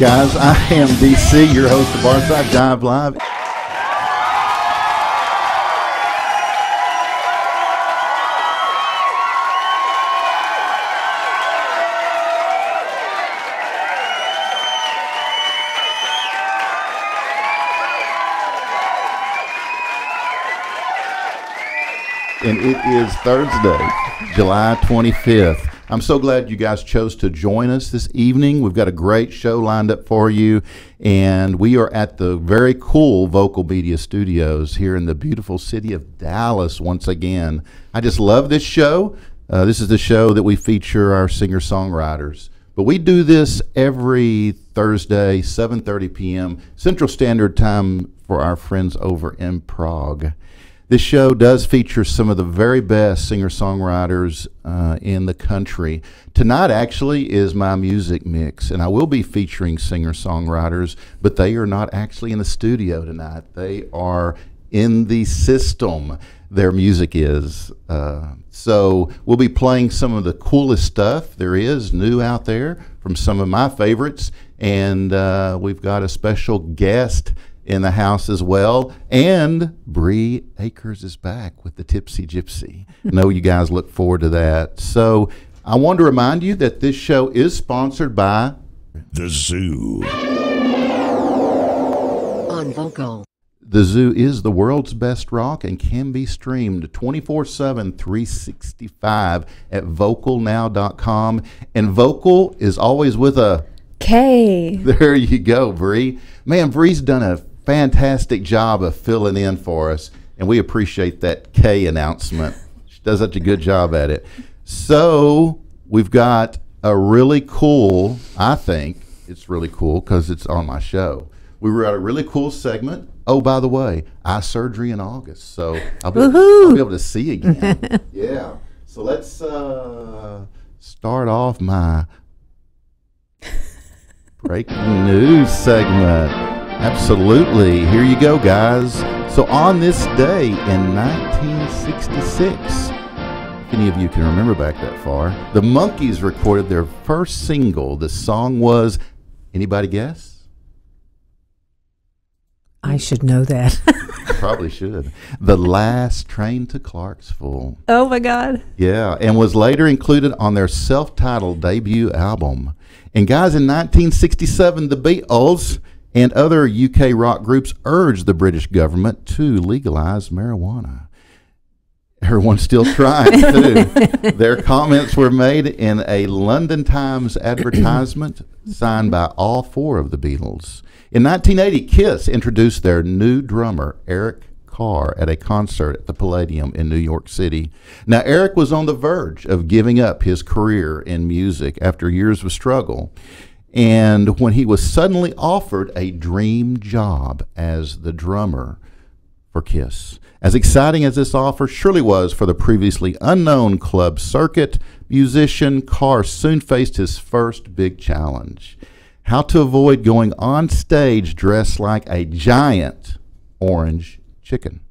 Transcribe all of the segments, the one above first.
guys. I am DC, your host of Barside Jive Live. And it is Thursday, July 25th. I'm so glad you guys chose to join us this evening. We've got a great show lined up for you, and we are at the very cool Vocal Media Studios here in the beautiful city of Dallas once again. I just love this show. This is the show that we feature our singer-songwriters. But we do this every Thursday, 7:30 p.m. Central Standard Time for our friends over in Prague. This show does feature some of the very best singer-songwriters in the country. Tonight actually is my music mix, and I will be featuring singer-songwriters, but they are not actually in the studio tonight. They are in the system. Their music is. So we'll be playing some of the coolest stuff there is new out there from some of my favorites, and we've got a special guest in the house as well, and Bree Akers is back with the Tipsy Gypsy. I know you guys look forward to that. So I want to remind you that this show is sponsored by The Zoo on Vocal. The Zoo is the world's best rock and can be streamed 24/7, 365 at vocalnow.com. And Vocal is always with a K. There you go, Bree. Man, Bree's done a fantastic job of filling in for us, and we appreciate that K announcement. She does such a good job at it. So we've got a really cool, I think it's really cool because it's on my show. We were at a really cool segment. Oh, by the way, eye surgery in August, so I'll be able to see again. Yeah. So let's start off my breaking news segment. Absolutely. Here you go, guys. So on this day in 1966, if any of you can remember back that far, the Monkees recorded their first single. The song was, anybody guess? I should know that. Probably should. The Last Train to Clarksville. Oh my God. Yeah, and was later included on their self-titled debut album. And guys, in 1967, the Beatles and other UK rock groups urged the British government to legalize marijuana. Everyone's still trying to. Their comments were made in a London Times advertisement signed by all four of the Beatles. In 1980, Kiss introduced their new drummer, Eric Carr, at a concert at the Palladium in New York City. Now, Eric was on the verge of giving up his career in music after years of struggle. And when he was suddenly offered a dream job as the drummer for Kiss. As exciting as this offer surely was for the previously unknown club circuit musician, Carr soon faced his first big challenge: how to avoid going on stage dressed like a giant orange chicken.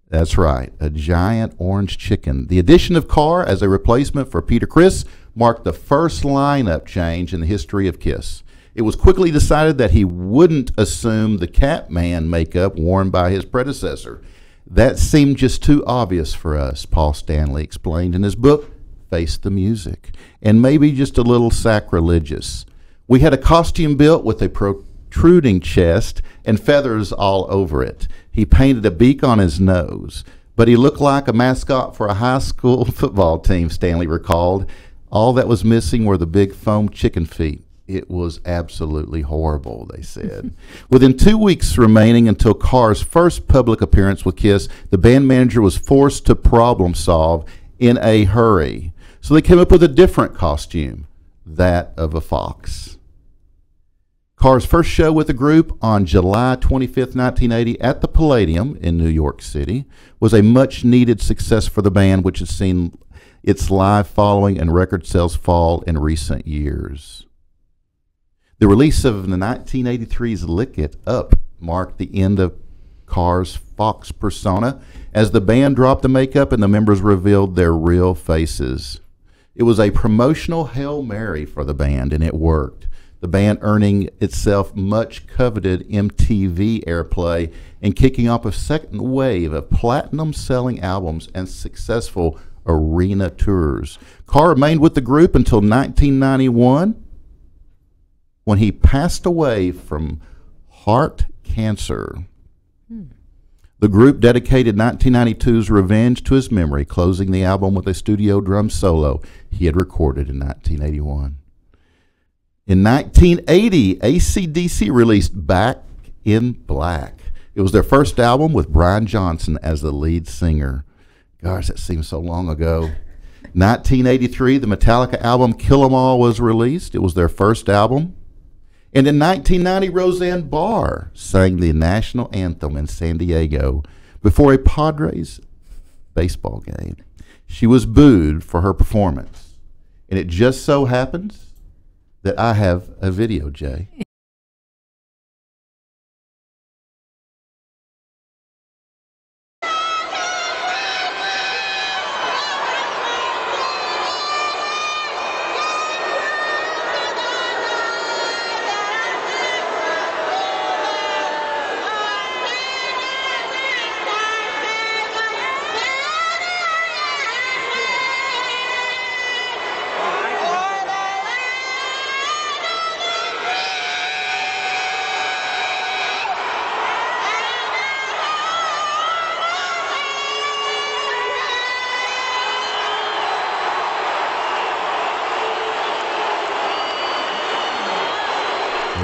That's right, a giant orange chicken. The addition of Carr as a replacement for Peter Criss marked the first lineup change in the history of Kiss. It was quickly decided that he wouldn't assume the Catman makeup worn by his predecessor. That seemed just too obvious for us, Paul Stanley explained in his book, Face the Music, and maybe just a little sacrilegious. We had a costume built with a protruding chest and feathers all over it. He painted a beak on his nose, but he looked like a mascot for a high school football team, Stanley recalled. All that was missing were the big foam chicken feet. It was absolutely horrible, they said. Within 2 weeks remaining until Carr's first public appearance with Kiss, the band manager was forced to problem solve in a hurry. So they came up with a different costume, that of a fox. Carr's first show with the group on July 25th, 1980 at the Palladium in New York City was a much-needed success for the band, which has seen its live following and record sales fall in recent years. The release of the 1983's Lick It Up marked the end of Carr's Fox persona as the band dropped the makeup and the members revealed their real faces. It was a promotional Hail Mary for the band, and it worked. the band earning itself much coveted MTV airplay and kicking off a second wave of platinum-selling albums and successful arena tours. Carr remained with the group until 1991 when he passed away from heart cancer. The group dedicated 1992's Revenge to his memory, closing the album with a studio drum solo he had recorded in 1981. In 1980, AC/DC released Back in Black. It was their first album with Brian Johnson as the lead singer. Gosh, that seems so long ago. 1983, the Metallica album Kill 'Em All was released. It was their first album. And in 1990, Roseanne Barr sang the national anthem in San Diego before a Padres baseball game. She was booed for her performance. And it just so happens that I have a video, Jay.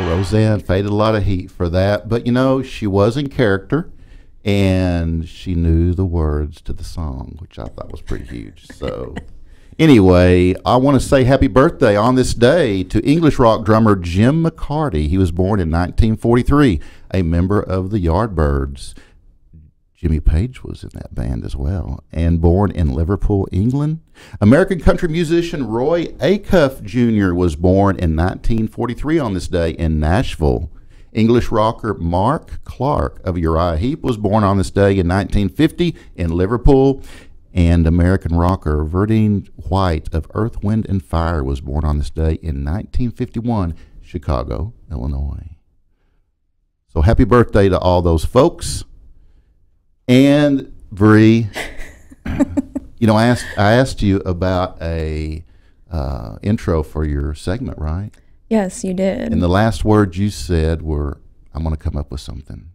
Roseanne faded a lot of heat for that, but you know, she was in character and she knew the words to the song, which I thought was pretty huge. So anyway, I want to say happy birthday on this day to English rock drummer Jim McCarty. He was born in 1943, a member of the Yardbirds. Jimmy Page was in that band as well, and born in Liverpool, England. American country musician Roy Acuff Jr. was born in 1943 on this day in Nashville. English rocker Mark Clark of Uriah Heep was born on this day in 1950 in Liverpool. And American rocker Verdine White of Earth, Wind, and Fire was born on this day in 1951, Chicago, Illinois. So happy birthday to all those folks. And Bree, you know, I asked you about a intro for your segment, right? Yes, you did. And the last words you said were, "I'm going to come up with something."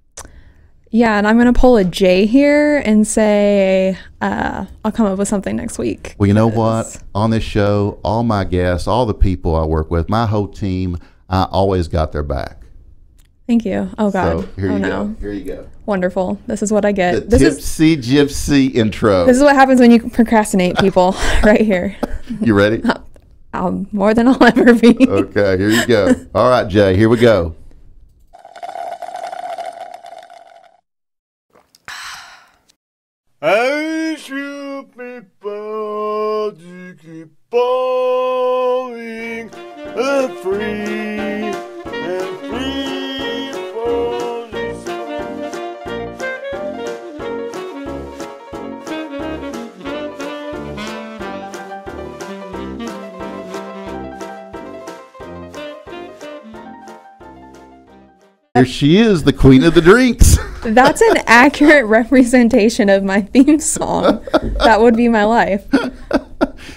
Yeah, and I'm going to pull a J here and say I'll come up with something next week. Well, you know what? On this show, all my guests, all the people I work with, my whole team, I always got their back. Thank you. Oh, God. So here oh, you no. go. Here you go. Wonderful. This is what I get. The Tipsy Gypsy intro. This is what happens when you procrastinate, people, right here. You ready? More than I'll ever be. Okay, here you go. All right, Jay, here we go. I should people to keep going free and free for this Here she is, the queen of the drinks. That's an accurate representation of my theme song. That would be my life.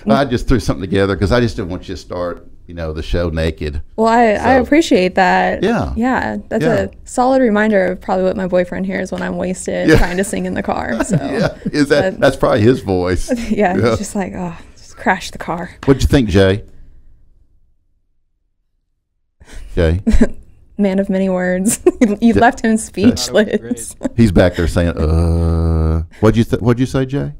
I just threw something together because I just didn't want you to start, you know, the show naked. Well, I appreciate that. Yeah. Yeah, that's Yeah. a solid reminder of probably what my boyfriend hears when I'm wasted trying to sing in the car. So Yeah, that's probably his voice. yeah, it's just like, oh, just crash the car. What'd you think, Jay? Jay? Man of many words. You left him speechless. He's back there saying, what'd you say, Jay?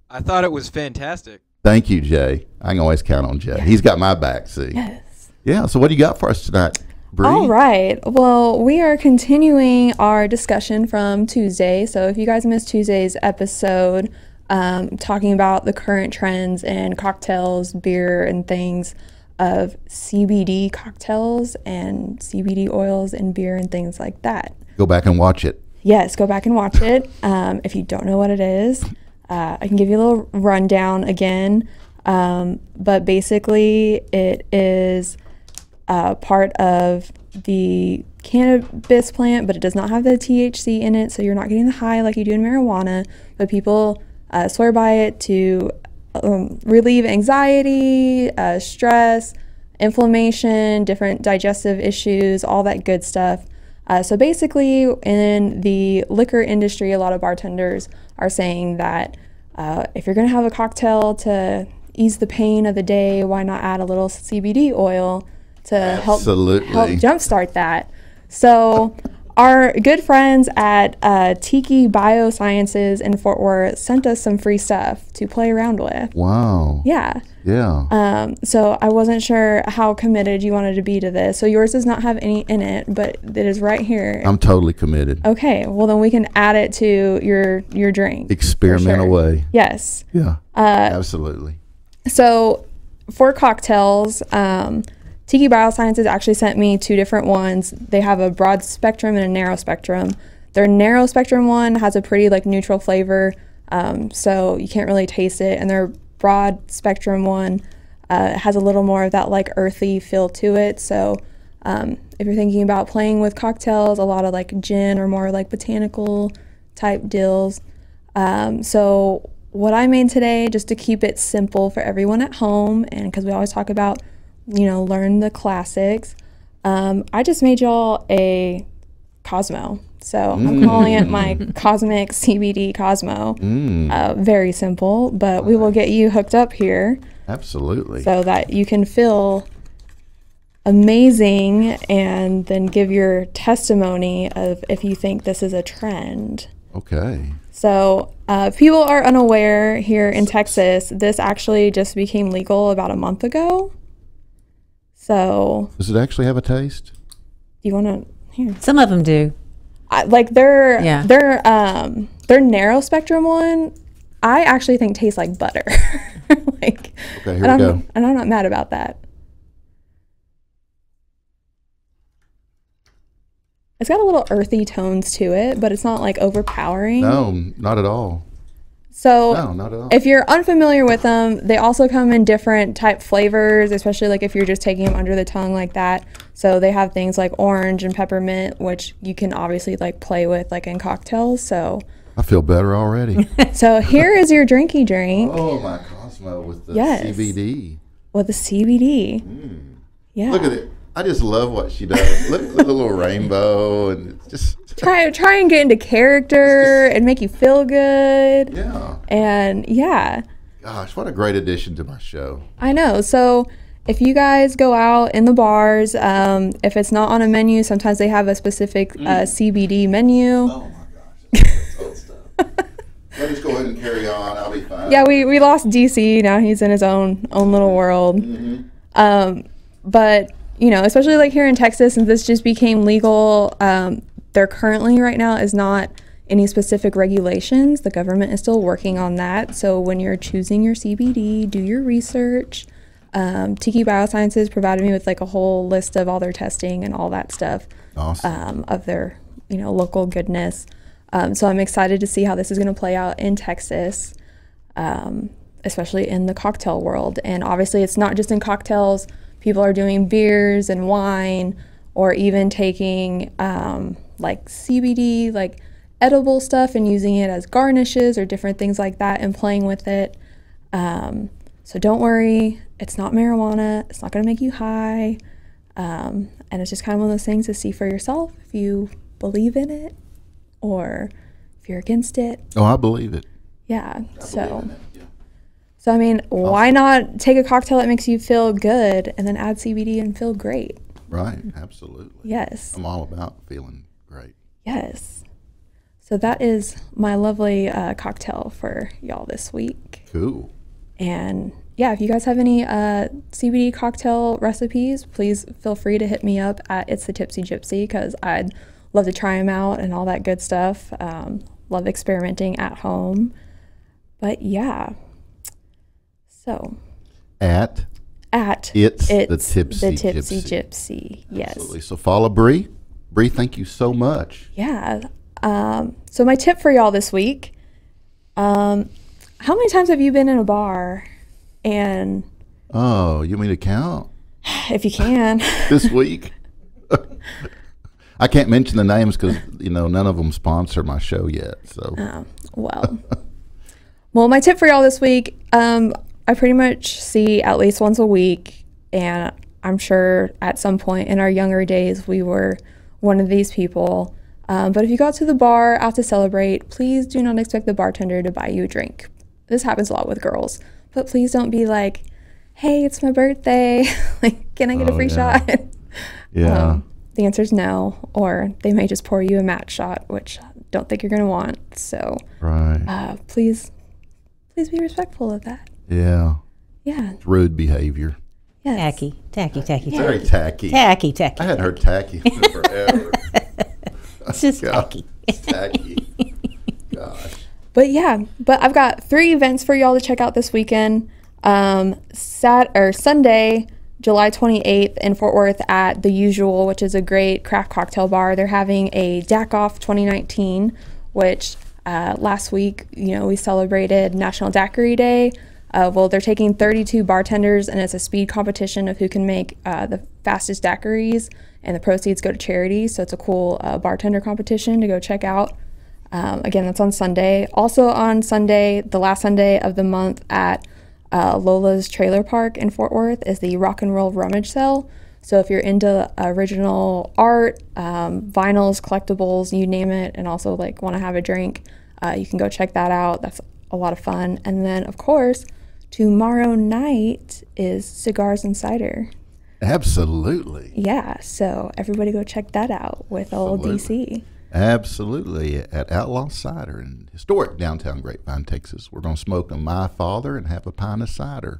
I thought it was fantastic. Thank you, Jay. I can always count on Jay. He's got my back, see. Yes. Yeah, so what do you got for us tonight, Bree? All right. Well, we are continuing our discussion from Tuesday. So if you guys missed Tuesday's episode, talking about the current trends in cocktails, beer, and things of CBD cocktails and CBD oils and beer and things like that. Go back and watch it. Yes, go back and watch it. If you don't know what it is, I can give you a little rundown again. But basically, it is part of the cannabis plant, but it does not have the THC in it, so you're not getting the high like you do in marijuana. But people swear by it to relieve anxiety, stress, inflammation, different digestive issues, all that good stuff. So basically, in the liquor industry, a lot of bartenders are saying that if you're going to have a cocktail to ease the pain of the day, why not add a little CBD oil to help jumpstart that? So our good friends at Tiki Biosciences in Fort Worth sent us some free stuff to play around with. Wow. Yeah. Yeah. So I wasn't sure how committed you wanted to be to this. So yours does not have any in it, but it is right here. I'm totally committed. Okay. Well, then we can add it to your drink. Experiment away. Yes. Yeah. Absolutely. So for cocktails, Tiki Biosciences actually sent me 2 different ones. They have a broad spectrum and a narrow spectrum. Their narrow spectrum one has a pretty like neutral flavor, so you can't really taste it. And their broad spectrum one has a little more of that like earthy feel to it. So if you're thinking about playing with cocktails, a lot of like gin or more like botanical type deals. So what I made today, just to keep it simple for everyone at home, and because we always talk about, you know, learn the classics, I just made y'all a Cosmo. So I'm calling it my Cosmic CBD Cosmo. Very simple, but we will get you hooked up here. Absolutely. So that you can feel amazing and then give your testimony of if you think this is a trend. Okay. So if people are unaware, here in Texas, this actually just became legal about a month ago. So does it actually have a taste? Do you want to hear? Some of them do. Like their narrow spectrum one, I actually think tastes like butter. Like, okay, here we go. And I'm not mad about that. It's got a little earthy tones to it, but it's not like overpowering. No, not at all. So no, not at all. If you're unfamiliar with them, they also come in different type flavors, especially like if you're just taking them under the tongue like that. So they have things like orange and peppermint, which you can obviously like play with like in cocktails. So I feel better already. So here is your drinky drink. Oh, my Cosmo with the CBD. With the CBD. Yeah. Look at it. I just love what she does. Look at the little rainbow, and it's just try and get into character and make you feel good. Yeah. And yeah. Gosh, what a great addition to my show. I know. So if you guys go out in the bars, if it's not on a menu, sometimes they have a specific CBD menu. Oh my gosh, that's old stuff. Let us go ahead and carry on. I'll be fine. Yeah, we lost DC. Now he's in his own little world. But you know, especially like here in Texas, since this just became legal, there currently right now is not any specific regulations. The government is still working on that. So when you're choosing your CBD, do your research. Tiki Biosciences provided me with like a whole list of all their testing and all that stuff. Awesome. Of their, you know, local goodness. So I'm excited to see how this is going to play out in Texas, especially in the cocktail world. And obviously it's not just in cocktails. People are doing beers and wine, or even taking like CBD, like edible stuff, and using it as garnishes or different things like that and playing with it. So don't worry, it's not marijuana. It's not going to make you high. And it's just kind of one of those things to see for yourself if you believe in it or if you're against it. Oh, I believe it. Yeah. So, I mean, why not take a cocktail that makes you feel good and then add CBD and feel great? Right, absolutely. Yes. I'm all about feeling great. Yes. So that is my lovely cocktail for y'all this week. Cool. And yeah, if you guys have any CBD cocktail recipes, please feel free to hit me up at It's the Tipsy Gypsy, because I'd love to try them out and all that good stuff. Love experimenting at home. But yeah. So, at it's the Tipsy Gypsy. Yes. Absolutely. So follow Bree. Bree, thank you so much. Yeah. So my tip for y'all this week. How many times have you been in a bar and? Oh, you want me to count? if you can. this week. I can't mention the names because none of them sponsor my show yet. So well, my tip for y'all this week, I pretty much see at least once a week, and I'm sure at some point in our younger days we were one of these people. But if you go out to the bar out to celebrate, please do not expect the bartender to buy you a drink. This happens a lot with girls, but please don't be like, hey, it's my birthday. Like, can I get a free shot? Yeah. The answer is no, or they may just pour you a match shot, which I don't think you're going to want. So right. Please be respectful of that. Yeah. Yeah. It's rude behavior. Yes. Tacky. Very tacky. Tacky. I hadn't heard tacky forever. It's just God, tacky. tacky. Gosh. But I've got 3 events for y'all to check out this weekend. Sunday, July 28th in Fort Worth at The Usual, which is a great craft cocktail bar. They're having a DAC Off 2019, which last week, we celebrated National Daiquiri Day. They're taking 32 bartenders, and it's a speed competition of who can make the fastest daiquiris, and the proceeds go to charity. So it's a cool bartender competition to go check out. Again, that's on Sunday. Also on Sunday, the last Sunday of the month at Lola's Trailer Park in Fort Worth is the Rock and Roll Rummage Sale. So if you're into original art, vinyls, collectibles, you name it, and also want to have a drink, you can go check that out. That's a lot of fun. And then, of course, tomorrow night is Cigars and Cider. Absolutely. Yeah, so everybody go check that out with old DC. Absolutely. At Outlaw Cider in historic downtown Grapevine, Texas. We're going to smoke a My Father and have a pint of cider.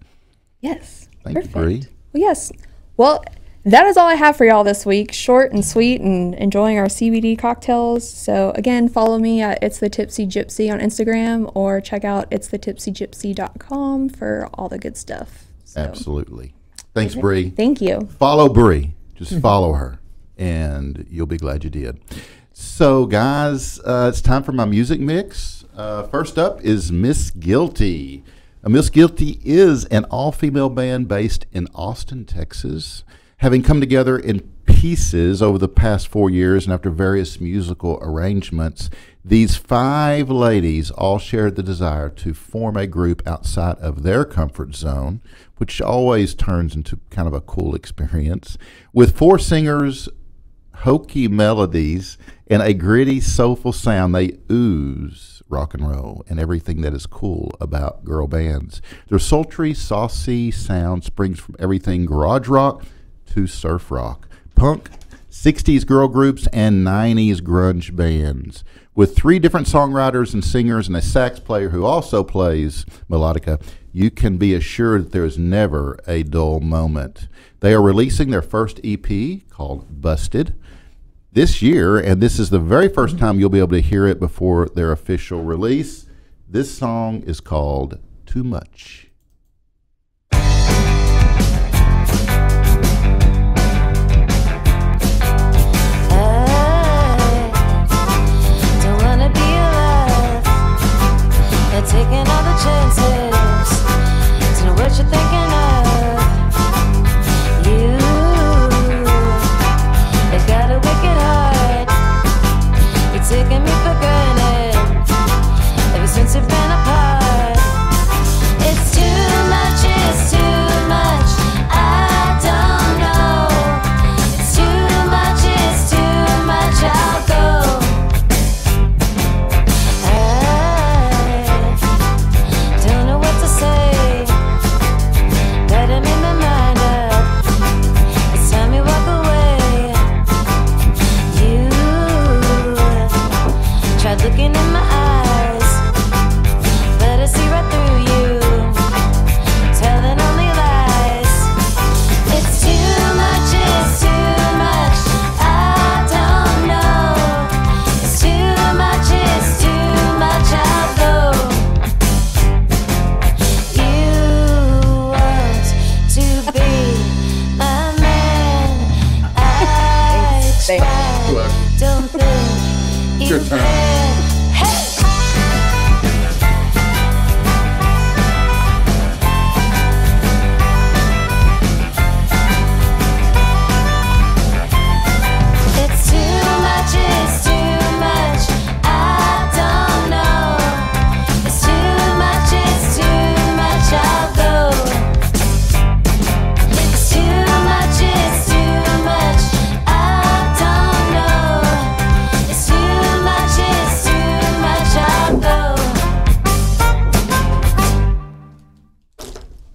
Yes. Thank you, Bree. Well, yes. Well, that is all I have for y'all this week. Short and sweet and enjoying our CBD cocktails. So, again, follow me at It's the Tipsy Gypsy on Instagram, or check out itsthetipsygypsy.com for all the good stuff. So. Absolutely. Thanks, Bree. Thank you. Follow Bree. Just follow her, and you'll be glad you did. So, guys, it's time for my music mix. First up is Miss Guilty. Miss Guilty is an all-female band based in Austin, Texas. Having come together in pieces over the past 4 years and after various musical arrangements, these 5 ladies all shared the desire to form a group outside of their comfort zone, which always turns into kind of a cool experience. With 4 singers, hokey melodies, and a gritty, soulful sound, they ooze rock and roll and everything that is cool about girl bands. Their sultry, saucy sound springs from everything garage rock to surf rock, punk, 60s girl groups, and 90s grunge bands. With 3 different songwriters and singers and a sax player who also plays melodica, you can be assured that there is never a dull moment. They are releasing their first EP called Busted this year, and this is the very first time you'll be able to hear it before their official release. This song is called Too Much. Taking all the chances to know what you're thinking of. You've got a wicked heart. You're taking me for granted ever since you've been apart. It's too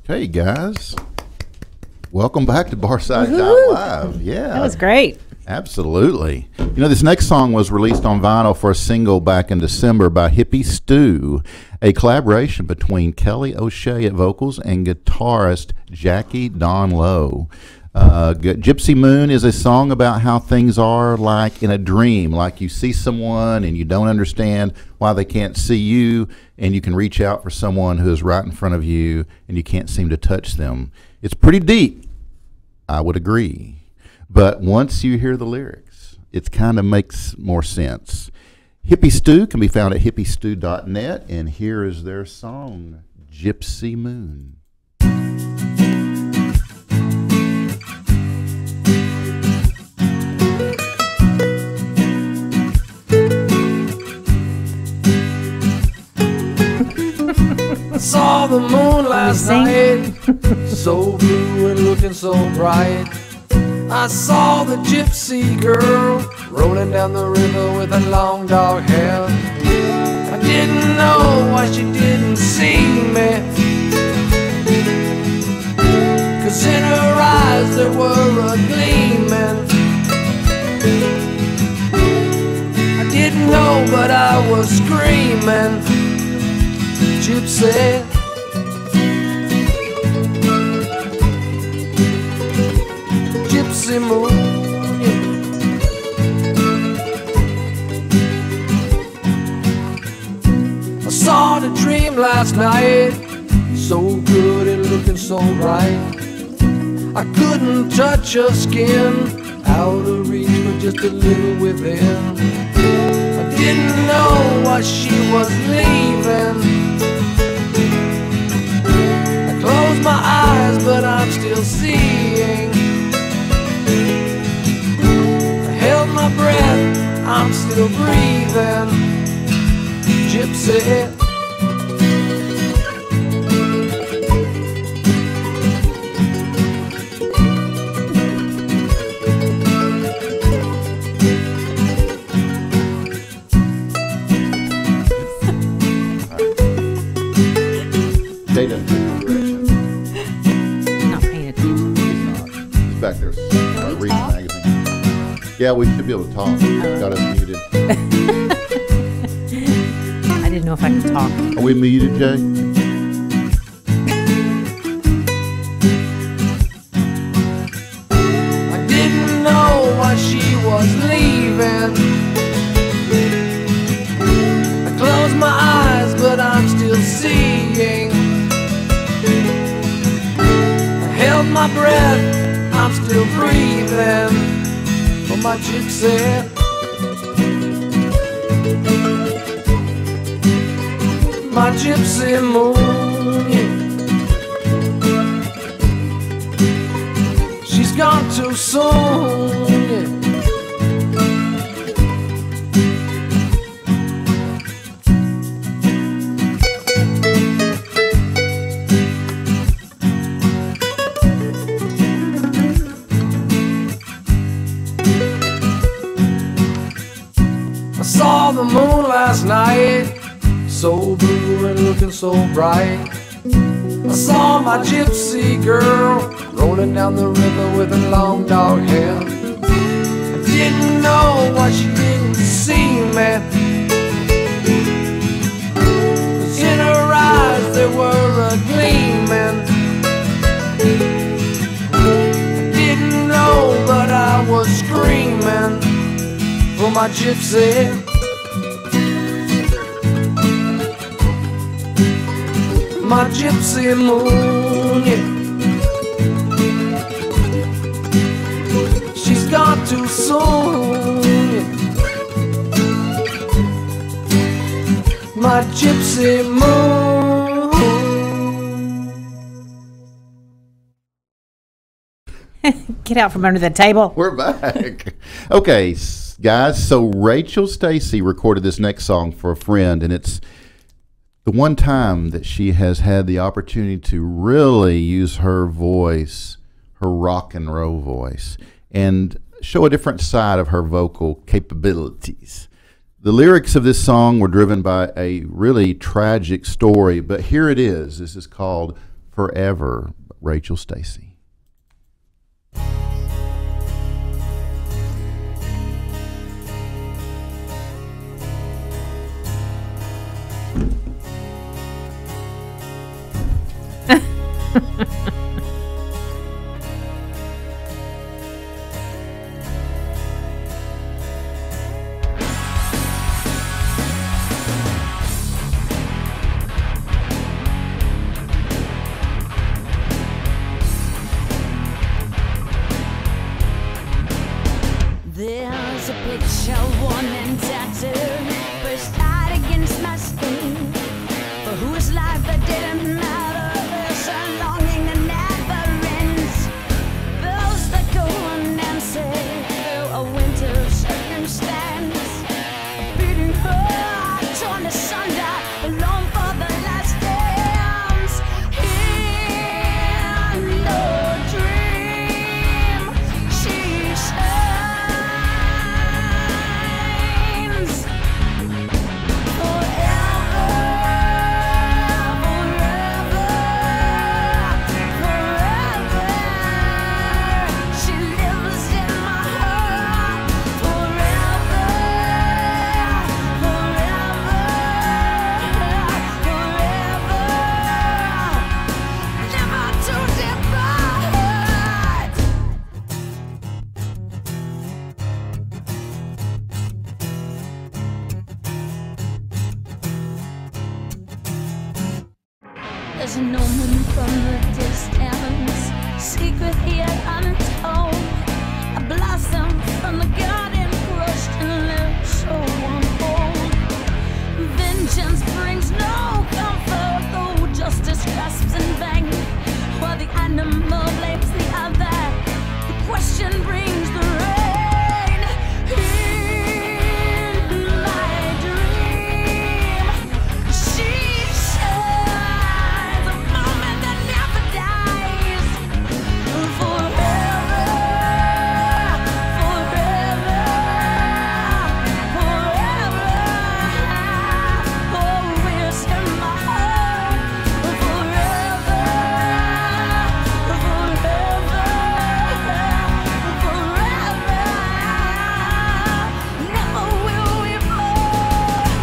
Hey guys, welcome back to Barside Jive Live. Yeah, That was great. absolutely. You know, this next song was released on vinyl for a single back in December by Hippie Stew, a collaboration between Kelly O'Shea at vocals and guitarist Jackie Don Lowe. Gypsy Moon is a song about how things are like in a dream, like you see someone and you don't understand why they can't see you, and you can reach out for someone who is right in front of you and you can't seem to touch them. It's pretty deep, I would agree. But once you hear the lyrics, it kind of makes more sense. Hippie Stew can be found at hippiestew.net, and here is their song, Gypsy Moon. I saw the moon last night, so blue and looking so bright. I saw the gypsy girl rolling down the river with her long dark hair. I didn't know why she didn't see me, 'cause in her eyes there were a gleaming. I didn't know, but I was screaming, Gypsy, Gypsy moon, yeah. I saw the dream last night, so good and looking so bright. I couldn't touch her skin, out of reach but just a little within. I didn't know why she was leaving. Close my eyes, but I'm still seeing. I held my breath, I'm still breathing, Gypsy. Back there, reading magazine. Yeah, we should be able to talk. Got us muted. I didn't know if I could talk. Are we muted, Jay? I didn't know why she was leaving. I closed my eyes, but I'm still seeing. I held my breath, I'm still breathing for my gypsy. My gypsy moon, yeah. She's gone too soon, yeah. I saw the moon last night, so blue and looking so bright. I saw my gypsy girl rolling down the river with her long dark hair. I didn't know why she didn't see me, 'cause in her eyes there were a gleaming. I didn't know, but I was screaming for my gypsy. My gypsy moon, yeah. She's gone too soon, yeah. My gypsy moon. Get out from under the table. We're back. Okay, guys, so Rachel Stacy recorded this next song for a friend, and it's the one time that she has had the opportunity to really use her voice, her rock and roll voice, and show a different side of her vocal capabilities. The lyrics of this song were driven by a really tragic story, but here it is. This is called Forever, Rachel Stacey. There's a picture worn and tattered, pushed out against my skin. For whose life that didn't matter, there's a longing that never ends. Those that go unanswered through a winter circumstance, beating her, torn asunder, alone for the last dance. In the dream, she shines forever, forever, forever. She lives in my heart forever, forever, forever. Never to depart. There's an omen from the distance, secret yet untold. A blossom from the garden, crushed and left so unfold. Vengeance brings no comfort, though justice grasps in vain. While the animal blames the other, the question brings the rain. In my dream, she shines, a moment that never dies. Forever, forever, forever. Always in my heart. Forever, forever, forever. Never will we part.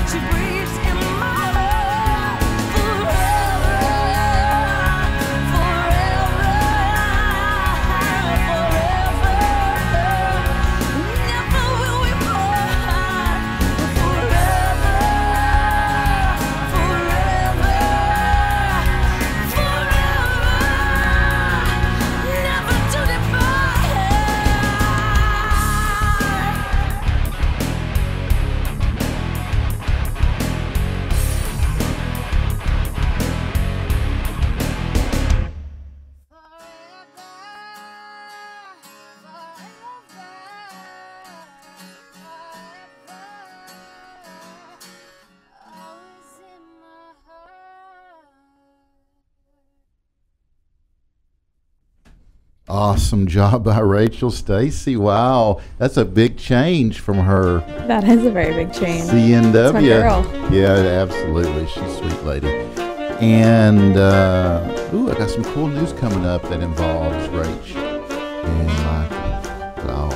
She breathes in my heart forever, never will we part. Forever, forever, forever, never to depart. Awesome job by Rachel Stacey. Wow, that's a big change from her That is a very big change. CNW. That's my girl. Yeah, absolutely. She's a sweet lady. And ooh, I got some cool news coming up that involves Rach and Michael. I'll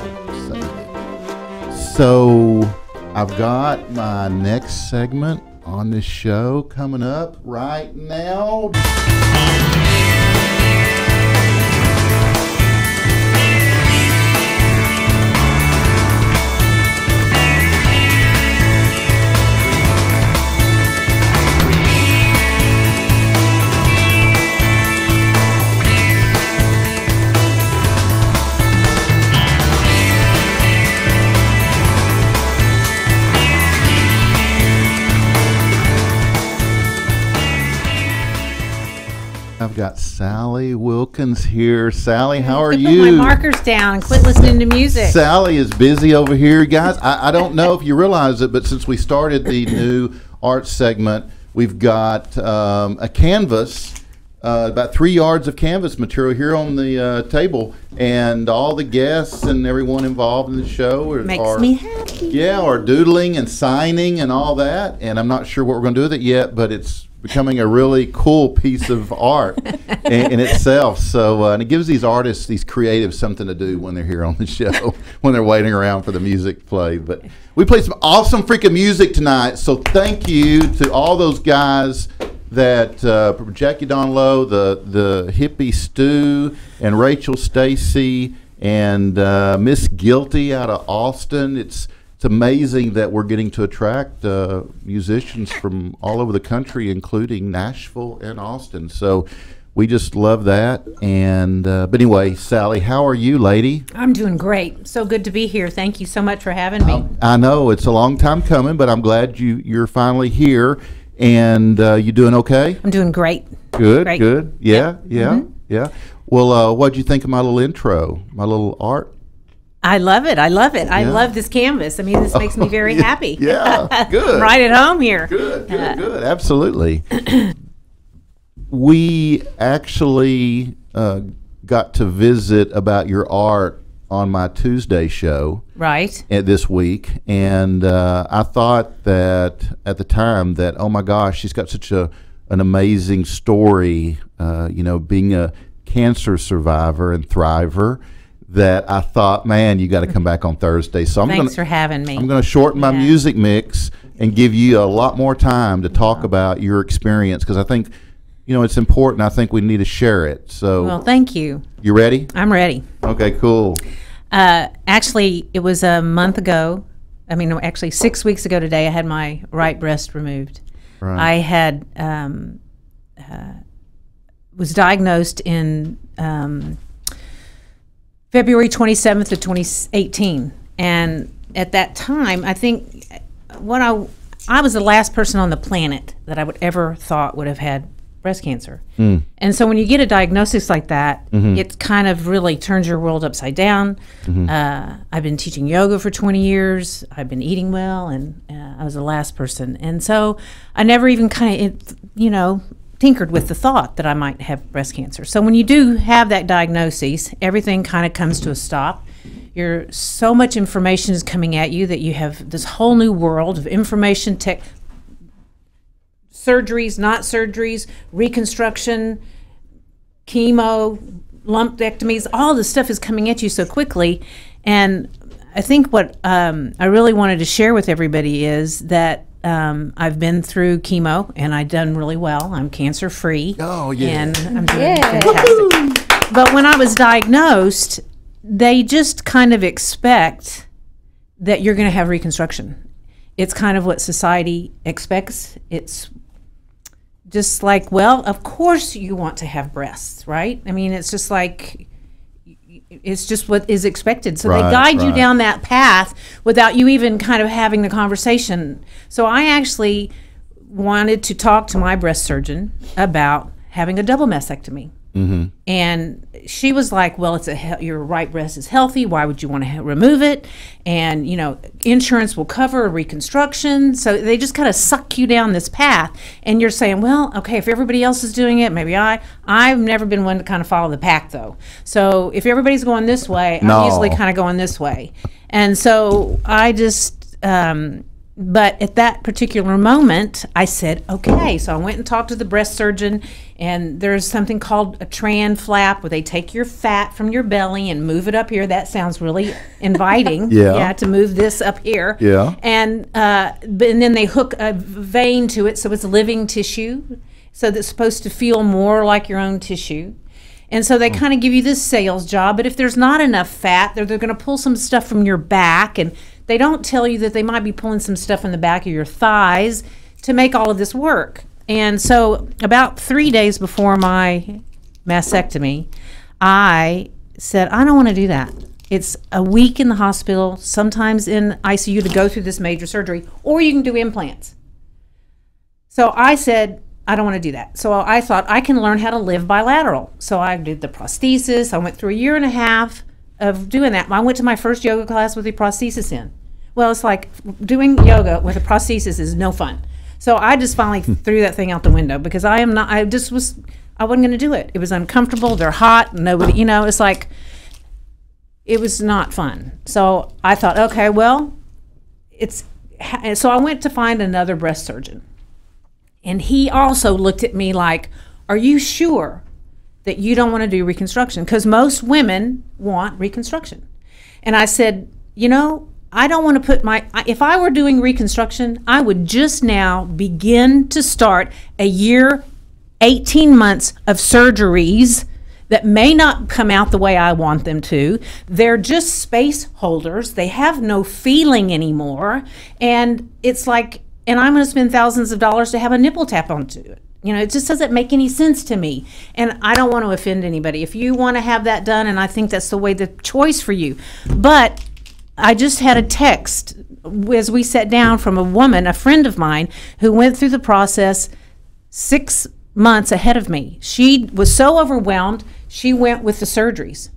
save it. So I've got my next segment on this show coming up right now. I've got Sally Wilkins here. Sally, how are Put you? my markers down and quit listening to music. Sally is busy over here. Guys, I don't know if you realize it, but since we started the new art segment, we've got a canvas, about 3 yards of canvas material here on the table, and all the guests and everyone involved in the show Makes me happy. Yeah, are doodling and signing and all that, and I'm not sure what we're going to do with it yet, but it's becoming a really cool piece of art in itself. So, and it gives these artists, these creatives, something to do when they're here on the show, when they're waiting around for the music to play. But we played some awesome freaking music tonight. So thank you to all those guys that Jackie Don Lowe, the hippie Stu, and Rachel Stacy, and Miss Guilty out of Austin. It's amazing that we're getting to attract musicians from all over the country, including Nashville and Austin. So we just love that. And but anyway, Sally, how are you, lady? I'm doing great. So good to be here. Thank you so much for having me. I know it's a long time coming, but I'm glad you're finally here. And you doing okay? I'm doing great. Good, Great. good. Yeah, Yep. yeah, yeah. Well, what'd you think of my little intro, my little art? I love it. I love it. I Yeah. love this canvas. I mean, this makes me very happy. Yeah, good. I'm right at home here. Good, good, good. Absolutely. We actually got to visit about your art on my Tuesday show Right. this week, and I thought that at the time that, oh my gosh, she's got such an amazing story, being a cancer survivor and thriver, that I thought, man, you got to come back on Thursday. So Thanks for having me. I'm going to shorten my Yeah. music mix and give you a lot more time to talk about your experience, because I think, it's important. I think we need to share it. So, Well, thank you. you ready? I'm ready. Okay, cool. Actually, it was a month ago. I mean, actually 6 weeks ago today, I had my right breast removed. Right. I had was diagnosed in February 27th of 2018, and at that time, I think I was the last person on the planet that I would ever thought would have had breast cancer. And so when you get a diagnosis like that, it kind of really turns your world upside down. I've been teaching yoga for 20 years. I've been eating well, and I was the last person. And so I never even kind of, tinkered with the thought that I might have breast cancer. So when you do have that diagnosis, everything kind of comes to a stop. So much information is coming at you that you have this whole new world of information, surgeries, not surgeries, reconstruction, chemo, lumpectomies, all this stuff is coming at you so quickly. And I think what I really wanted to share with everybody is that I've been through chemo and I've done really well. I'm cancer free. Oh, yeah. And I'm doing fantastic. But when I was diagnosed, they just kind of expect that you're going to have reconstruction. It's kind of what society expects. It's just like, well, of course you want to have breasts, right? I mean, it's just like, it's just what is expected. So they guide you down that path without you even kind of having the conversation. So I actually wanted to talk to my breast surgeon about having a double mastectomy. And she was like, well, your right breast is healthy. Why would you want to remove it? And, insurance will cover a reconstruction. So they just kind of suck you down this path. And you're saying, well, okay, if everybody else is doing it, maybe I've never been one to kind of follow the pack, though. So if everybody's going this way, I'm usually kind of going this way. And so I just But at that particular moment, I said, okay. So I went and talked to the breast surgeon, and there's something called a tran flap where they take your fat from your belly and move it up here. That sounds really inviting. Yeah. To move this up here. Yeah. And then they hook a vein to it, so it's living tissue. So that's supposed to feel more like your own tissue. And so they kind of give you this sales job, but if there's not enough fat, they're going to pull some stuff from your back, and they don't tell you that they might be pulling some stuff in the back of your thighs to make all of this work. And so about 3 days before my mastectomy, I said, I don't want to do that. It's a week in the hospital, sometimes in ICU to go through this major surgery, or you can do implants. So I said, I don't want to do that. So I thought I can learn how to live bilateral. So I did the prosthesis. I went through 1.5 years of doing that. I went to my first yoga class with the prosthesis in. Well, it's like doing yoga with a prosthesis is no fun. So I just finally threw that thing out the window because I wasn't going to do it. It was uncomfortable. They're hot. Nobody, it's like, it was not fun. So I thought, okay, well, so I went to find another breast surgeon. And he also looked at me like, are you sure that you don't want to do reconstruction? Because most women want reconstruction. And I said, I don't want to put if I were doing reconstruction, I would just now begin to start a year, 18 months of surgeries that may not come out the way I want them to. They're just space holders. They have no feeling anymore. And it's like, and I'm going to spend thousands of dollars to have a nipple tap onto it. It just doesn't make any sense to me. And I don't want to offend anybody. If you want to have that done, and I think that's the choice for you. But I just had a text as we sat down from a woman, a friend of mine, who went through the process 6 months ahead of me. She was so overwhelmed, she went with the surgeries.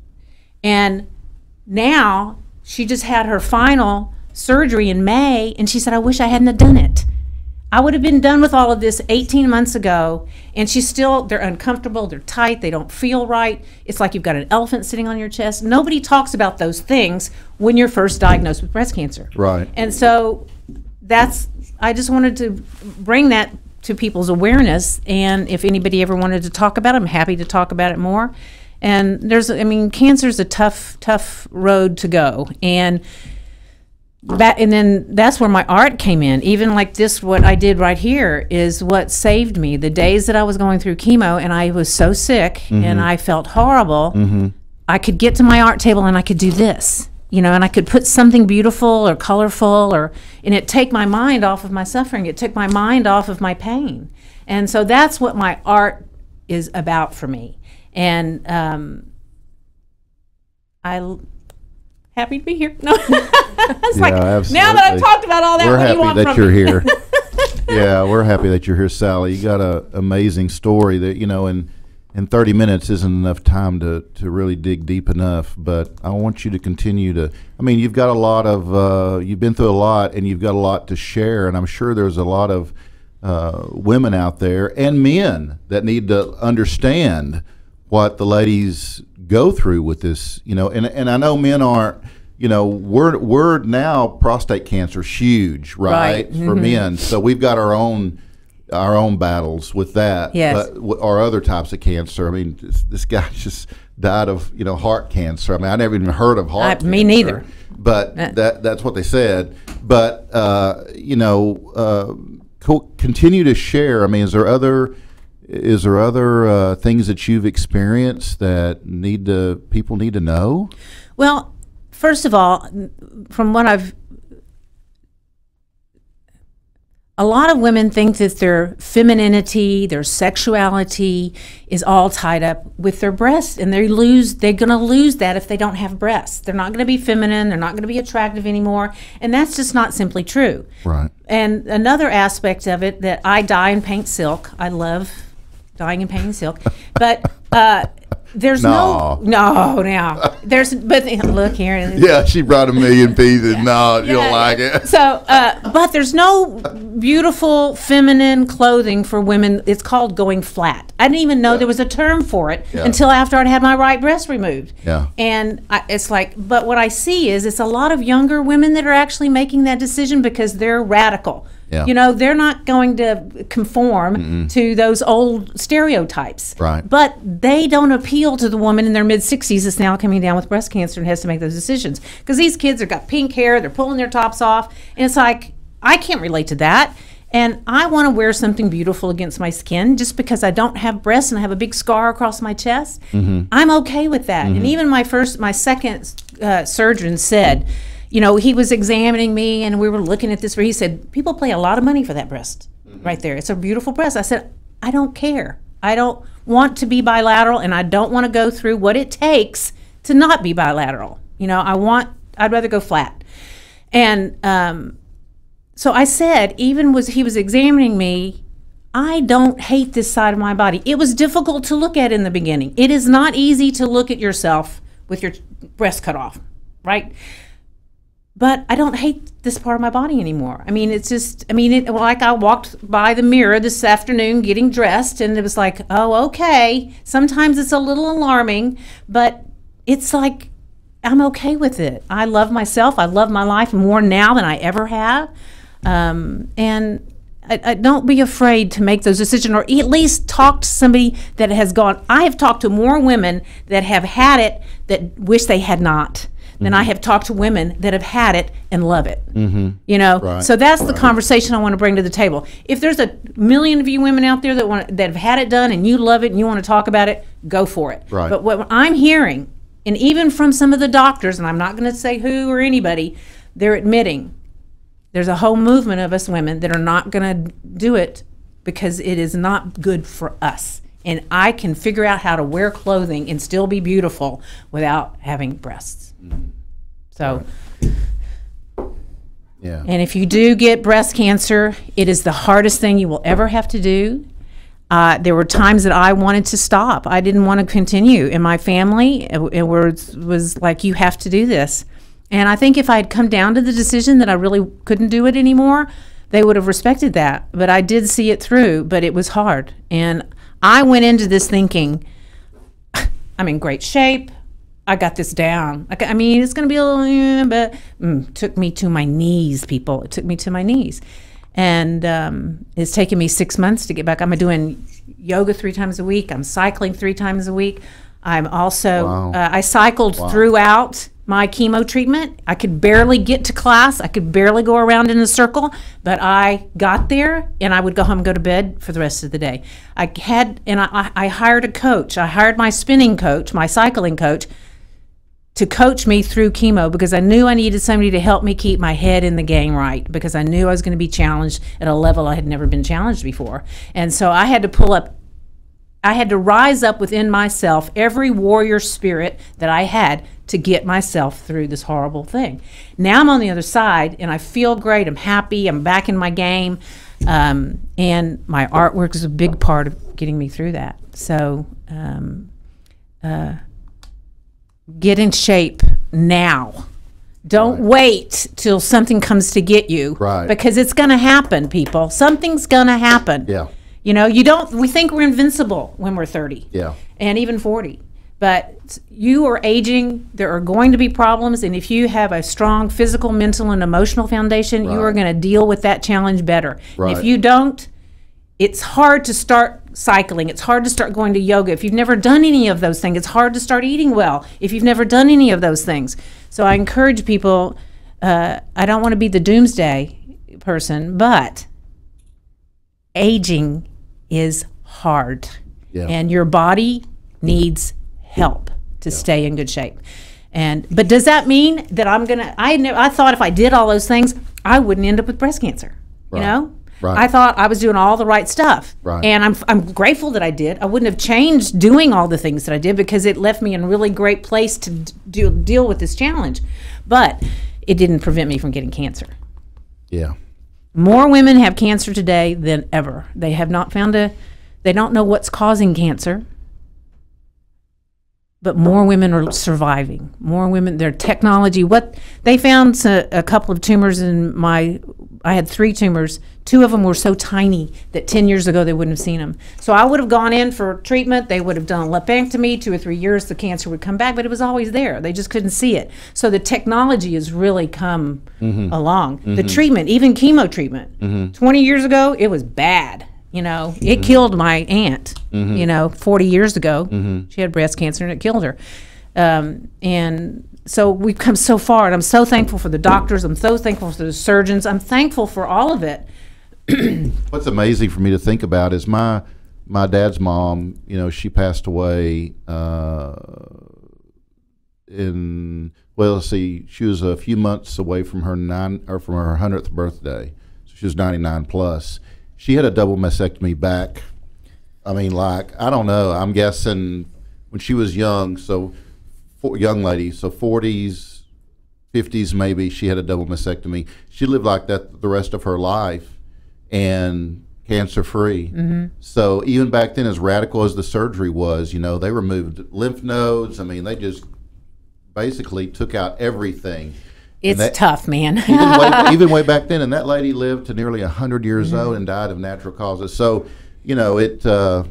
And now she just had her final surgery in May, and she said, I wish I hadn't have done it. I would have been done with all of this 18 months ago, and they're uncomfortable, they're tight, they don't feel right. It's like you've got an elephant sitting on your chest. Nobody talks about those things when you're first diagnosed with breast cancer. Right. And so I just wanted to bring that to people's awareness, and if anybody ever wanted to talk about it, I'm happy to talk about it more. And cancer's a tough road to go. And then that's where my art came in. Even like this, what I did right here is what saved me. The days that I was going through chemo and I was so sick and I felt horrible, I could get to my art table and I could do this, and I could put something beautiful or colorful, and it take my mind off of my suffering. It took my mind off of my pain. And so that's what my art is about for me. And happy to be here. No, it's like, absolutely. Now that I've talked about all that, we're what do you want happy that from you're me? here. Yeah, we're happy that you're here, Sally. You got an amazing story that, in 30 minutes isn't enough time to really dig deep enough. But I want you to continue to, you've got a lot of, you've been through a lot, and you've got a lot to share. And I'm sure there's a lot of women out there and men that need to understand what the ladies go through with this, and I know men aren't, we're now prostate cancer's huge, right? For men. So we've got our own battles with that. Yes. But or other types of cancer. This guy just died of, heart cancer. I never even heard of heart cancer. Me neither. But that's what they said. But, continue to share. Is there other things that you've experienced that people need to know? Well, first of all, from what a lot of women think that their femininity, their sexuality is all tied up with their breasts, and they're going to lose that if they don't have breasts. They're not going to be feminine, they're not going to be attractive anymore, and that's just not simply true. Right. And another aspect of it, that I dye and paint silk. I love dyeing and painting silk. But there's No. now but look here. Yeah, she brought a million pieces. No, you don't like it. So, but there's no beautiful feminine clothing for women. It's called going flat. I didn't even know there was a term for it until after I'd had my right breast removed. Yeah. And it's like, but what I see is it's a lot of younger women that are actually making that decision because they're radical. Yeah. You know, they're not going to conform to those old stereotypes. Right. But they don't appeal to the woman in their mid-60s that's now coming down with breast cancer and has to make those decisions. Because these kids have got pink hair, they're pulling their tops off, and it's like, I can't relate to that. And I want to wear something beautiful against my skin just because I don't have breasts and I have a big scar across my chest. I'm okay with that. And even my second surgeon said, you know, he was examining me and we were looking at this where he said, people pay a lot of money for that breast right there. It's a beautiful breast. I said, I don't care. I don't want to be bilateral and I don't want to go through what it takes to not be bilateral. You know, I'd rather go flat. And so I said, even he was examining me, I don't hate this side of my body. It was difficult to look at in the beginning. It is not easy to look at yourself with your breast cut off, right? But I don't hate this part of my body anymore. I mean, it's just, like I walked by the mirror this afternoon getting dressed and it was like, oh, okay. Sometimes it's a little alarming, but it's like, I'm okay with it. I love myself. I love my life more now than I ever have. And I don't be afraid to make those decisions or at least talk to somebody that has gone. I have talked to more women that have had it that wish they had not. Than I have talked to women that have had it and love it. You know, so that's the conversation I want to bring to the table. If there's a million of you women out there that have had it done and you love it and you want to talk about it, go for it. Right. But what I'm hearing, and even from some of the doctors, and I'm not going to say who or anybody, they're admitting there's a whole movement of us women that are not going to do it because it is not good for us. And I can figure out how to wear clothing and still be beautiful without having breasts. So, yeah. And if you do get breast cancer, it is the hardest thing you will ever have to do. There were times that I wanted to stop. I didn't want to continue. In my family, it was like, you have to do this. And I think if I had come down to the decision that I really couldn't do it anymore, they would have respected that. But I did see it through, but it was hard. And I went into this thinking, I'm in great shape. I got this down. I mean, it's going to be a little, but took me to my knees, people. It took me to my knees. And it's taken me 6 months to get back. I'm doing yoga 3 times a week. I'm cycling 3 times a week. I'm also, I cycled throughout my chemo treatment. I could barely get to class. I could barely go around in a circle, but I got there and I would go home and go to bed for the rest of the day. I hired a coach. I hired my spinning coach, my cycling coach, to coach me through chemo because I knew I needed somebody to help me keep my head in the game right because I knew I was going to be challenged at a level I had never been challenged before. And so I had to rise up within myself every warrior spirit that I had to get myself through this horrible thing. Now I'm on the other side and I feel great. I'm happy. I'm back in my game. And my artwork is a big part of getting me through that. So get in shape now. Don't wait till something comes to get you. Right. Because it's going to happen, people. Something's going to happen. Yeah. You know, we think we're invincible when we're 30. Yeah. And even 40. But you are aging, there are going to be problems, and if you have a strong physical, mental, and emotional foundation, you are going to deal with that challenge better. Right. If you don't, it's hard to start cycling. It's hard to start going to yoga. If you've never done any of those things, it's hard to start eating well if you've never done any of those things. So I encourage people, I don't want to be the doomsday person, but aging is hard. Yeah. And your body needs help to stay in good shape. But does that mean that I thought if I did all those things, I wouldn't end up with breast cancer, you know? Right. I thought I was doing all the right stuff. Right. And I'm grateful that I did. I wouldn't have changed doing all the things that I did because it left me in a really great place to deal with this challenge. But it didn't prevent me from getting cancer. Yeah. More women have cancer today than ever. They have not found they don't know what's causing cancer. but more women are surviving. More women, their technology, what they found a couple of tumors in I had 3 tumors. 2 of them were so tiny that 10 years ago they wouldn't have seen them. So I would have gone in for treatment. They would have done a lumpectomy. 2 or 3 years, the cancer would come back, but it was always there. They just couldn't see it. So the technology has really come along. The treatment, even chemo treatment. 20 years ago, it was bad. You know, it killed my aunt, you know, 40 years ago. She had breast cancer and it killed her. And so we've come so far, and I'm so thankful for the doctors. I'm so thankful for the surgeons. I'm thankful for all of it. What's amazing for me to think about is my dad's mom. You know, she passed away let's see, she was a few months away from her 100th birthday. So she was 99 plus. She had a double mastectomy back. I mean, like, I don't know. I'm guessing when she was young, young lady, so 40s, 50s maybe, she had a double mastectomy. She lived like that the rest of her life and cancer-free. So even back then, as radical as the surgery was, you know, they removed lymph nodes. I mean, they just basically took out everything. It's tough, man. even way back then, and that lady lived to nearly 100 years old and died of natural causes. So, you know, it can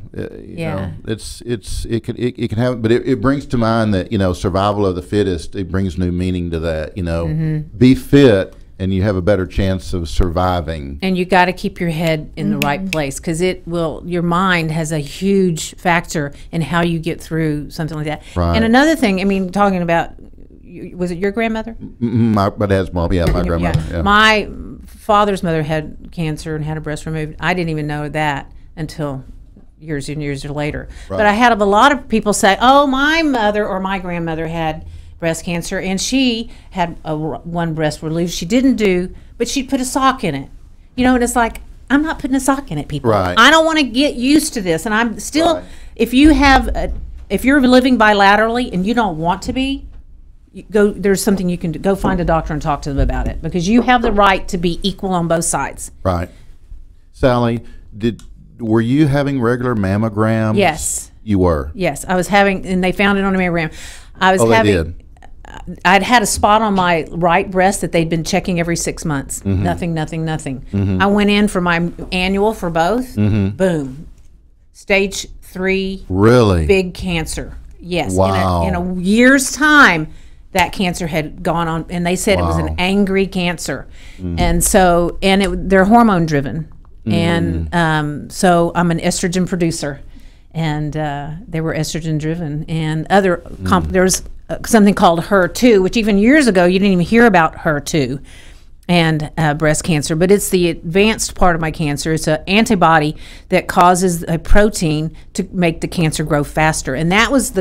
happen, but it brings to mind that, you know, survival of the fittest. It brings new meaning to that. You know, be fit, and you have a better chance of surviving. And you got to keep your head in the right place, because your mind has a huge factor in how you get through something like that. Right. And another thing, I mean, talking about, was it your grandmother? My dad's mom, yeah, my grandmother. Yeah. Yeah. My father's mother had cancer and had a breast removed. I didn't even know that until years and years later. Right. But I had a lot of people say, oh, my mother or my grandmother had breast cancer, and she had one breast removed. She didn't do, but she'd put a sock in it. You know, and it's like, I'm not putting a sock in it, people. Right. I don't want to get used to this. And I'm still, Right. if you're living bilaterally and you don't want to be, there's something you can do. Go find a doctor and talk to them about it, because you have the right to be equal on both sides. Right. Sally, were you having regular mammograms? Yes. You were? Yes, I was having, and they found it on a mammogram. They did? I'd had a spot on my right breast that they'd been checking every 6 months. Nothing. I went in for my annual for both. Boom. Stage 3. Really? Big cancer. Yes. Wow. In a year's time, that cancer had gone on, and they said it was an angry cancer. And so, they're hormone driven. And so I'm an estrogen producer, and they were estrogen driven. And there's something called HER2, which even years ago you didn't even hear about HER2 and breast cancer, but it's the advanced part of my cancer. It's an antibody that causes a protein to make the cancer grow faster. And that was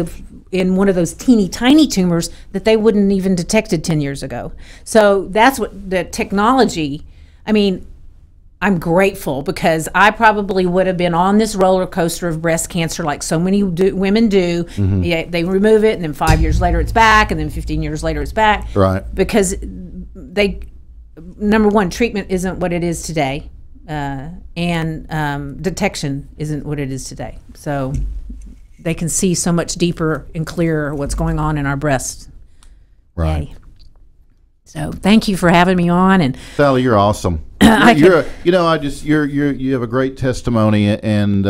in one of those teeny tiny tumors that they wouldn't even detected 10 years ago. So that's what the technology, I mean, I'm grateful, because I probably would have been on this roller coaster of breast cancer like so many women do. Yeah, they remove it, and then 5 years later it's back, and then 15 years later it's back. Right. Because number one, treatment isn't what it is today, and detection isn't what it is today. So they can see so much deeper and clearer what's going on in our breasts. Right. Yay. So thank you for having me on. And Sally, you're awesome. You have a great testimony, and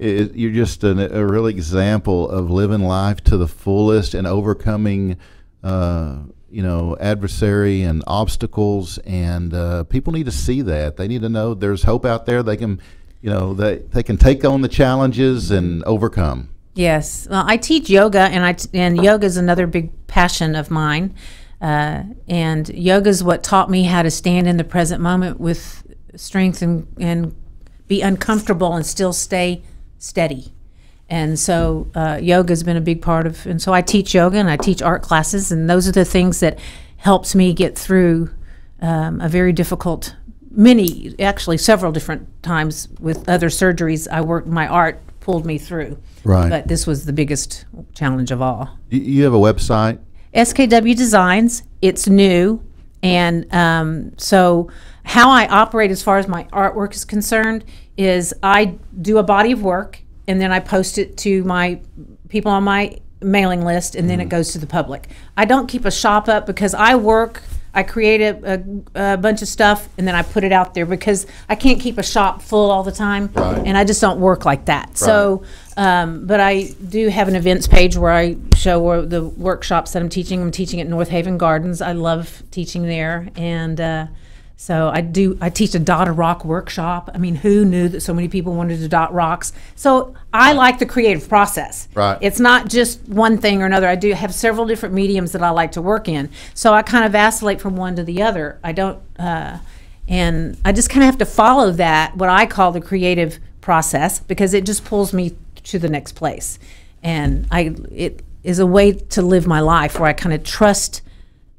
you're just a real example of living life to the fullest and overcoming, adversary and obstacles. And people need to see that. They need to know there's hope out there. They can, they can take on the challenges and overcome. Yes. Well, I teach yoga, and yoga is another big passion of mine. And yoga is what taught me how to stand in the present moment with strength and be uncomfortable and still stay steady. And so yoga has been a big part of, and so I teach yoga and I teach art classes, and those are the things that helps me get through a very difficult, several different times with other surgeries. My art pulled me through. Right. But this was the biggest challenge of all. You have a website? SKW Designs. It's new, and so how I operate as far as my artwork is concerned is I do a body of work, and then I post it to my people on my mailing list, and then it goes to the public. I don't keep a shop up because I create a bunch of stuff, and then I put it out there because I can't keep a shop full all the time, and I just don't work like that. So, but I do have an events page where I show where the workshops that I'm teaching. I'm teaching at North Haven Gardens. I love teaching there, and so I teach a dot a rock workshop. I mean, who knew that so many people wanted to dot rocks? So I like the creative process. Right. It's not just one thing or another. I do have several different mediums that I like to work in. So I kind of vacillate from one to the other. I don't, and I just kind of have to follow that, what I call the creative process, because it just pulls me to the next place. And it is a way to live my life where I kind of trust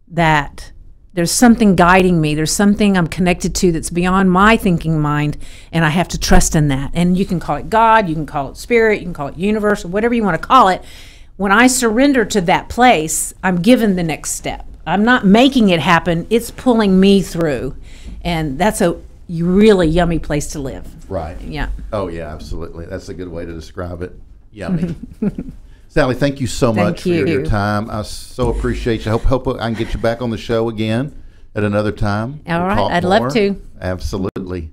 that there's something guiding me. There's something I'm connected to that's beyond my thinking mind, and I have to trust in that. And you can call it God, you can call it spirit, you can call it universe, or whatever you want to call it. When I surrender to that place, I'm given the next step. I'm not making it happen. It's pulling me through. And that's a really yummy place to live. Right. Yeah. Oh, yeah, absolutely. That's a good way to describe it. Yummy. Sally, thank you so much for your time. I so appreciate you. Hope I can get you back on the show again at another time. All right. I'd love to. Absolutely.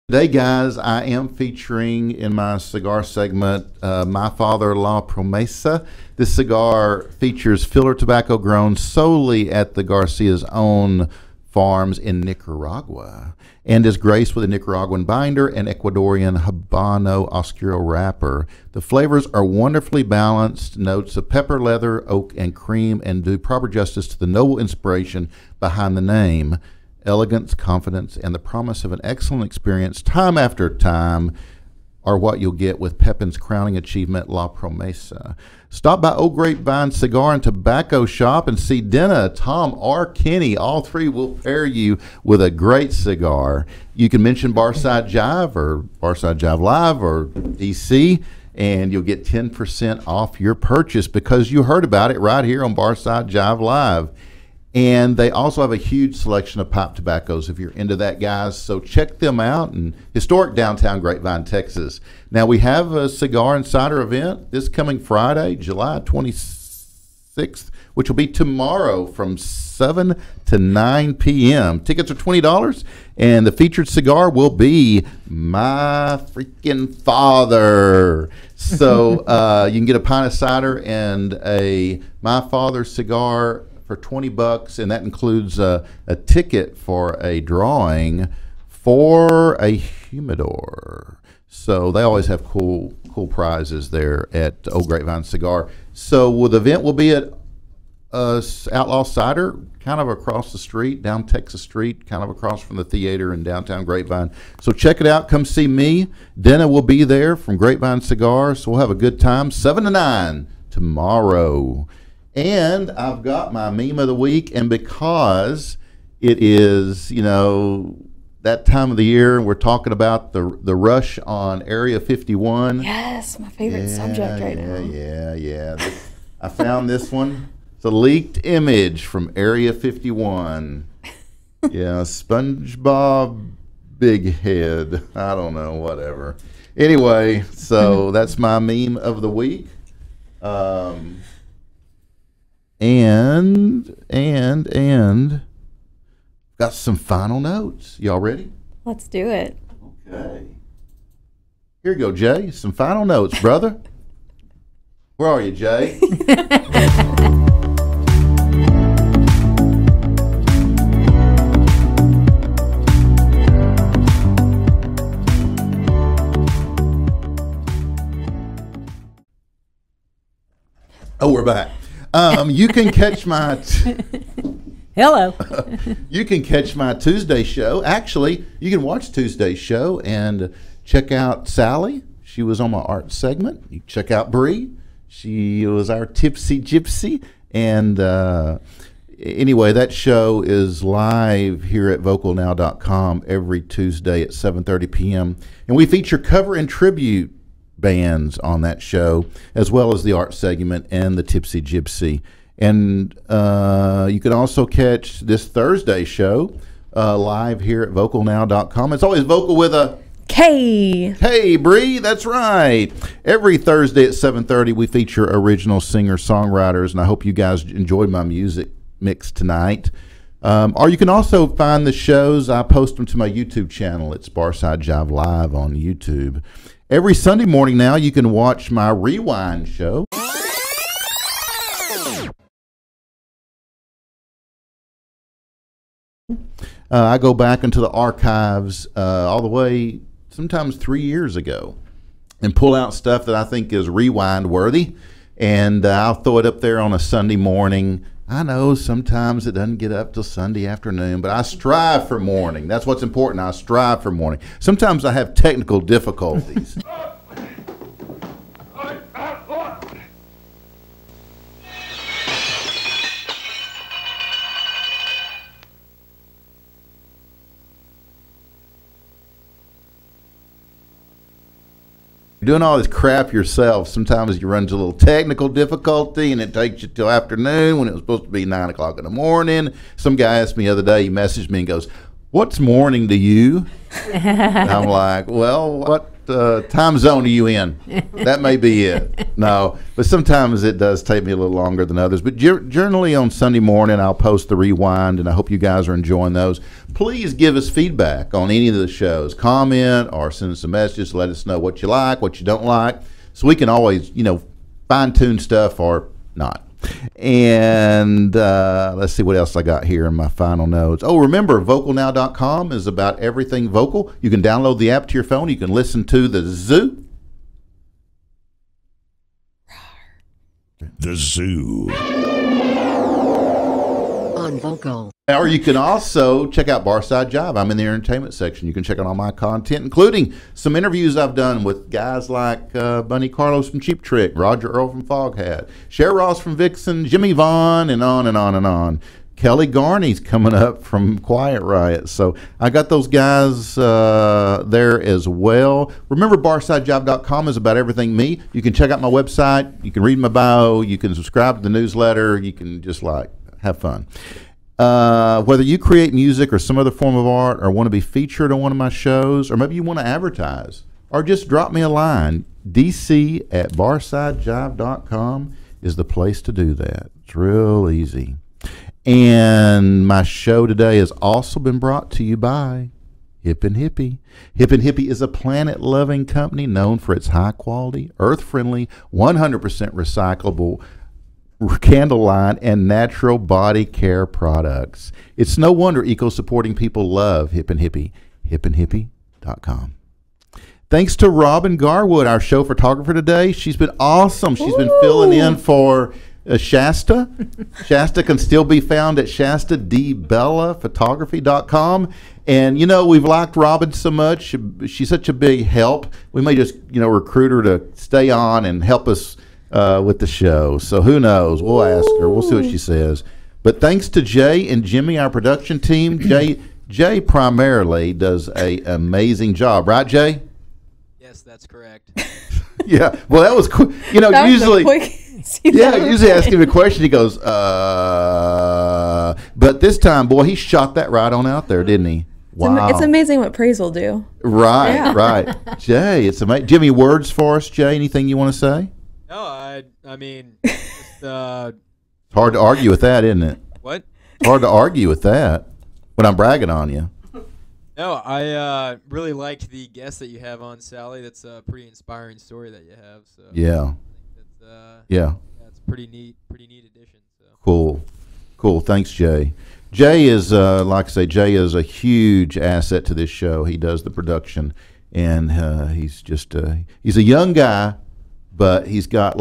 Today, guys, I am featuring in my cigar segment My Father La Promesa. This cigar features filler tobacco grown solely at the Garcia's own farms in Nicaragua and is graced with a Nicaraguan binder and Ecuadorian Habano Oscuro wrapper. The flavors are wonderfully balanced, notes of pepper, leather, oak, and cream, and do proper justice to the noble inspiration behind the name. Elegance, confidence, and the promise of an excellent experience time after time are what you'll get with Pepin's crowning achievement, La Promesa. Stop by Old Grapevine Cigar and Tobacco Shop and see Denna, Tom, or Kenny. All three will pair you with a great cigar. You can mention Barside Jive or Barside Jive Live or DC, and you'll get 10% off your purchase because you heard about it right here on Barside Jive Live. And they also have a huge selection of pipe tobaccos if you're into that, guys. So check them out in historic downtown Grapevine, Texas. Now, we have a cigar and cider event this coming Friday, July 26th, which will be tomorrow from 7 to 9 p.m. Tickets are $20, and the featured cigar will be My Freaking Father. So you can get a pint of cider and a My Father cigar for $20, and that includes a ticket for a drawing for a humidor. So they always have cool prizes there at Old Grapevine Cigar. So the event will be at Outlaw Cider, kind of across the street, down Texas Street, kind of across from the theater in downtown Grapevine. So check it out. Come see me. Denna will be there from Grapevine Cigar, so we'll have a good time. 7 to 9 tomorrow. And I've got my meme of the week, and because it is, that time of the year, we're talking about the rush on Area 51. Yes, my favorite subject right now. Yeah. I found this one. It's a leaked image from Area 51. Yeah, SpongeBob Big Head. I don't know, whatever. Anyway, so that's my meme of the week. And got some final notes. Y'all ready? Let's do it. Okay. Here you go, Jay. Some final notes, brother. Where are you, Jay? Oh, we're back. You can catch my Hello. You can catch my Tuesday show. Actually, you can watch Tuesday's show and check out Sally. She was on my art segment. You can check out Bree. She was our Tipsy Gypsy. And anyway, that show is live here at vocalnow.com every Tuesday at 7:30 p.m. And we feature cover and tribute bands on that show, as well as the art segment and the Tipsy Gypsy. And you can also catch this Thursday show live here at vocalnow.com. It's always vocal with a K. Hey, Bree, that's right. Every Thursday at 7:30, we feature original singer-songwriters, and I hope you guys enjoyed my music mix tonight. Or you can also find the shows. I post them to my YouTube channel. It's Barside Jive Live on YouTube. Every Sunday morning now, you can watch my Rewind show. I go back into the archives all the way, sometimes 3 years ago, and pull out stuff that I think is rewind worthy, and I'll throw it up there on a Sunday morning. I know sometimes it doesn't get up till Sunday afternoon, but I strive for morning. That's what's important. I strive for morning. Sometimes I have technical difficulties. Doing all this crap yourself, sometimes you run into a little technical difficulty, and it takes you till afternoon when it was supposed to be 9 o'clock in the morning. Some guy asked me the other day, he messaged me and goes, "What's morning to you?" And I'm like, well, what time zone are you in? That may be it. No, but sometimes it does take me a little longer than others. But generally on Sunday morning, I'll post the Rewind, and I hope you guys are enjoying those. Please give us feedback on any of the shows. Comment or send us a message. Let us know what you like, what you don't like, so we can always, fine-tune stuff or not. And let's see what else I got here in my final notes. Oh, remember, vocalnow.com is about everything vocal. You can download the app to your phone. You can listen to the zoo. The Zoo. On Vocal. Or you can also check out Barside Jive. I'm in the entertainment section. You can check out all my content, including some interviews I've done with guys like Bunny Carlos from Cheap Trick, Roger Earl from Foghat, Cher Ross from Vixen, Jimmy Vaughn, and on and on and on. Kelly Garney's coming up from Quiet Riot. So I got those guys there as well. Remember, BarsideJive.com is about everything me. You can check out my website. You can read my bio. You can subscribe to the newsletter. You can just have fun. Whether you create music or some other form of art, or want to be featured on one of my shows, or maybe you want to advertise, or just drop me a line, dc@barsidejive.com is the place to do that. It's real easy. And my show today has also been brought to you by Hip and Hippie. Hip and Hippie is a planet-loving company known for its high-quality, earth-friendly, 100% recyclable candle line and natural body care products. It's no wonder eco-supporting people love Hip and Hippie. hipandhippie.com. Thanks to Robin Garwood, our show photographer today. She's been awesome. She's been filling in for Shasta. Shasta can still be found at shastadbellaphotography.com. And, we've liked Robin so much. She's such a big help. We may just, recruit her to stay on and help us with the show. So who knows? We'll ask her. We'll see what she says. But thanks to Jay and Jimmy, our production team. Jay primarily does an amazing job. Right, Jay? Yes, that's correct. Yeah. Well, that was cool. That usually... usually I ask him a question. He goes, but this time, boy, he shot that right on out there, didn't he? Wow. It's amazing what praise will do. Right, Yeah. right. Jay, it's amazing. Jimmy, words for us, Jay? Anything you want to say? No, I mean, just, It's hard to argue with that, isn't it? what? It's hard to argue with that when I'm bragging on you. No, I really liked the guest that you have on, Sally. That's a pretty inspiring story that you have. So Yeah. I think Yeah. that's pretty neat addition. So Cool. Thanks, Jay. Jay is, like I say, Jay is a huge asset to this show. He does the production, and he's just he's a young guy, but he's got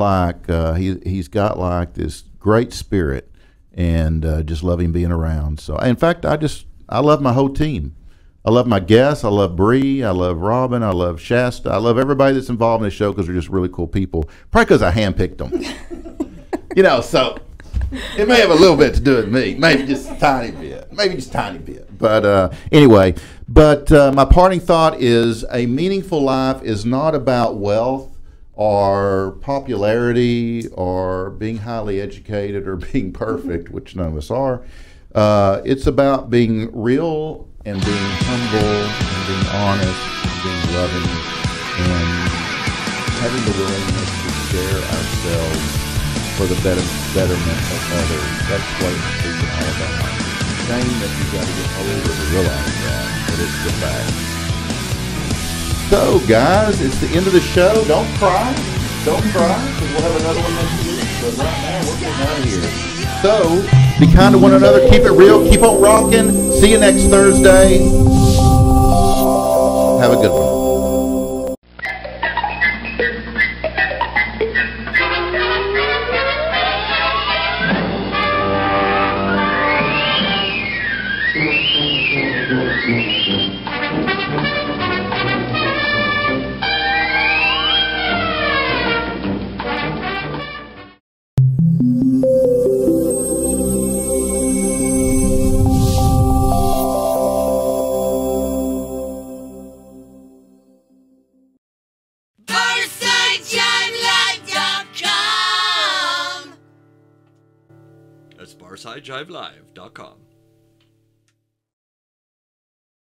he's got this great spirit, and just love him being around. So, in fact, I love my whole team. I love my guests. I love Bree. I love Robin. I love Shasta. I love everybody that's involved in the show because they're just really cool people. Probably because I handpicked them. So it may have a little bit to do with me. Maybe just a tiny bit. But anyway, my parting thought is a meaningful life is not about wealth or popularity or being highly educated or being perfect, which none of us are. It's about being real and being humble and being honest and being loving and having the willingness to share ourselves for the betterment of others. That's what it's all about. Shame that you got to get older to realize that, but it's the fact. So, guys, it's the end of the show. Don't cry. Don't cry, because we'll have another one next week. But right now, we're getting out of here. So, be kind to one another. Keep it real. Keep on rocking. See you next Thursday. Have a good one. That's BarsideJiveLive.com.